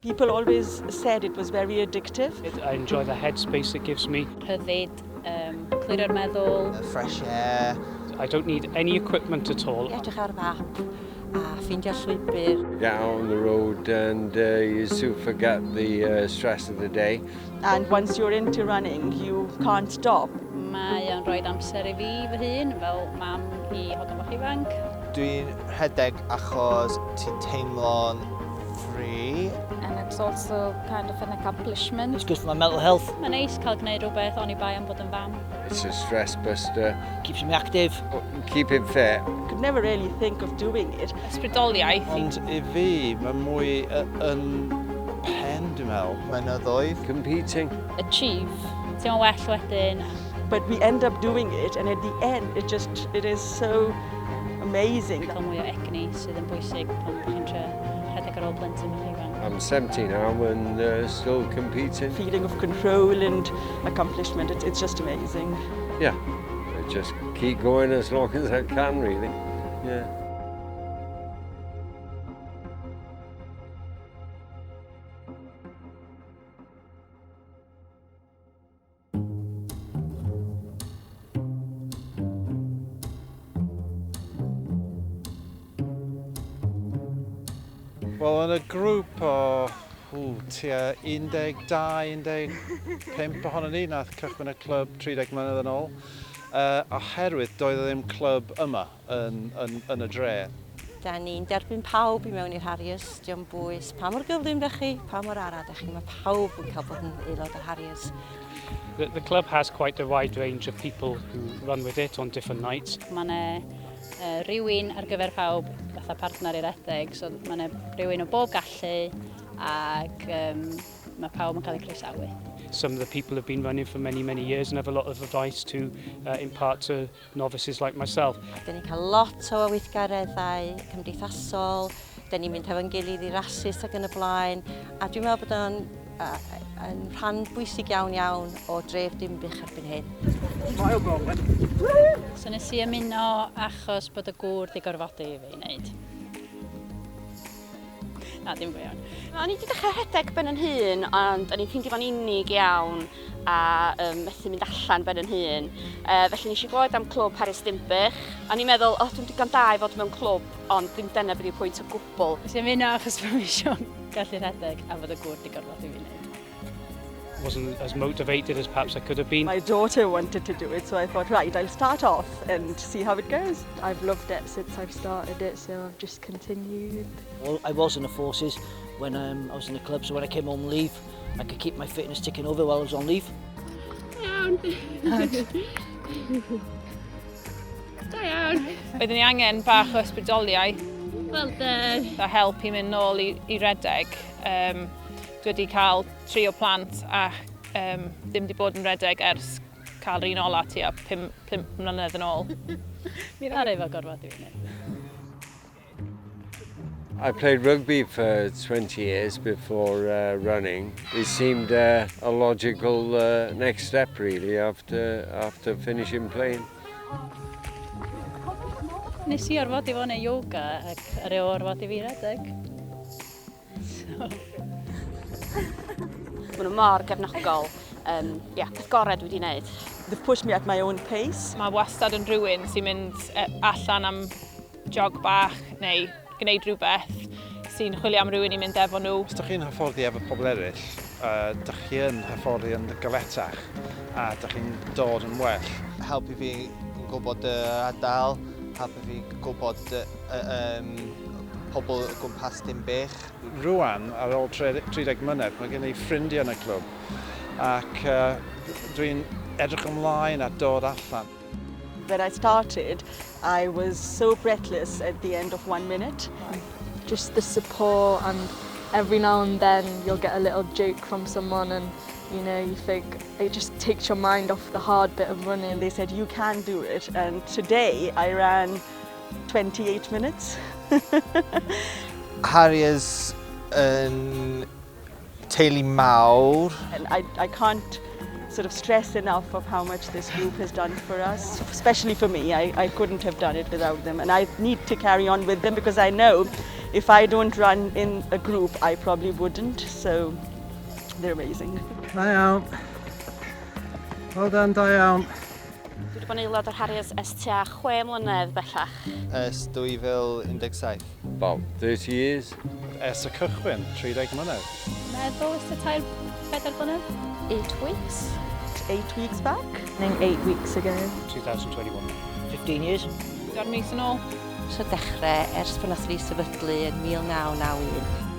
People always said it was very addictive. I enjoy the headspace it gives me. Rhyddid, clirio'r meddwl. Fresh air. I don't need any equipment at all. Edrych ar map a ffeindio'r llwybr. Get out on the road and you soon forget the stress of the day. And once you're into running, you can't stop. Mae o'n rhoi amser I fi fy hun, fel mam I hodol bach ifanc. Dwi'n rhedeg achos ti'n teimlo'n free. And it's also kind of an accomplishment. It's good for my mental health. Mae'n neis cael gwneud rhywbeth o'n I bai am bod yn fam. It's a stress buster. Keeps me active. Keeping fit. Could never really think of doing it. Ysbrydoliaeth. Ond I fi, mae mwy yn pen, dwi'n meddwl. Mynyddoedd. Competing. Achieve. Ti'n well wedyn. But we end up doing it, and at the end, it is so amazing. Cael mwy o egni sydd yn bwysig pan bych chi'n rhedeg ar ôl blentyn bach ifanc. I'm 70 now and still competing. Feeling of control and accomplishment, it's just amazing. Yeah, I just keep going as long as I can, really. Yeah. Wel, yn y grŵp o tua 12-15 ohonyn ni nath cychwyn y clwb 30 mlynedd yn ôl. Oherwydd doedd ddim clwb yma yn y dre. Da ni'n derbyn pawb I mewn i'r Harriers. Diolch bwys pa mor gyflym ydych chi, pa mor ara ydych chi. Mae pawb yn cael bod yn aelod o'r Harriers. The club has quite a wide range of people who run with it on different nights. Mae rhywun ar gyfer pawb fatha partner i'r RHEDEG, so mae rhywun o bob gallu ac mae pawb yn cael ei croesawu. Some of the people have been running for many, many years and have a lot of advice to impart to novices like myself. Da ni'n cael lot o weithgareddau cymdeithasol, da ni'n mynd hefo'n gilydd I rasus ac yn y blaen, a dwi'n meddwl bod o'n yn rhan bwysig iawn o dref Denbigh erbyn hyn. So nes I ymuno achos bod y gŵr di gorfodi I fi wneud. Na, dim go iawn. O'n I wedi dechrau rhedeg ben yn hun, ond o'n i'n ffeindio fo'n unig iawn a methu mynd allan ben yn hun. Felly nes I glywed am clwb Mae'r Denbigh. O'n i'n meddwl, dwi'n digon da I fod mewn clwb, ond ddim dyna fydd i'r pwynt o gwbl. Nes I ymuno achos bod fi eisiau gallu rhedeg a bod y gŵr di gorfodi fi wneud. Wasn't as motivated as perhaps I could have been. My daughter wanted to do it, so I thought, right, I'll start off and see how it goes. I've loved it since I've started it, so I've just continued. Well, I was in the forces when I was in the club, so when I came home on leave, I could keep my fitness ticking over while I was on leave. Iawn. Da iawn. Oeddwn I angen bach o ysbrydoliaeth. Wel, A help I mynd nôl I RHEDEG. Dwi wedi cael 3 o plant a ddim wedi bod yn RHEDEG ers cael un ola tua 5 mlynedd yn ôl. Mi ddar efo gorfodi fi wneud. I played rugby for 20 years before running. It seemed a logical next step, really, after finishing playing. Nes I orfodi fo neu yoga ac ar ei orfodi fi RHEDEG. Maen nhw mor gefnogol. Peth gored wedi wneud. They've pushed me at my own pace. Mae wastad yn rhywun sy'n mynd allan am jog bach neu gwneud rhywbeth sy'n chwilio am rhywun I mynd efo nhw. Os ydych chi'n hyfforddi efo pobl eraill, ydych chi yn hyfforddi yn gyfetach a ydych chi'n dod yn well. Helpu fi gwybod y ardal, helpu fi gwybod pobl gwmpas Denbigh. Rwan, ar ôl 30 mlynedd, mae gen I ffrindiau yn y clwb ac dwi'n edrych ymlaen a dod allan. When I started, I was so breathless at the end of 1 minute. Just the support, and every now and then you'll get a little joke from someone and you think it just takes your mind off the hard bit of running. And they said, you can do it. And today I ran 28 minutes. Harriers yn teulu mawr. And I can't sort of stress enough of how much this group has done for us, especially for me. I couldn't have done it without them, and I need to carry on with them because I know if I don't run in a group, I probably wouldn't, so they're amazing. Da iawn. Well done, da iawn. Dwi wedi bod yn aelod o'r Harriers ers tua 6 mlynedd bellach. Ers 2017. About 30 years. Ers y cychwyn, 30 mlynedd. Meddwl ys y tair 4 blynedd? 8 weeks. 8 weeks back. I think 8 weeks ago. 2021. 15 years. 4 mis yn ôl. So dechrau ers pan nath ni sefydlu yn 1991.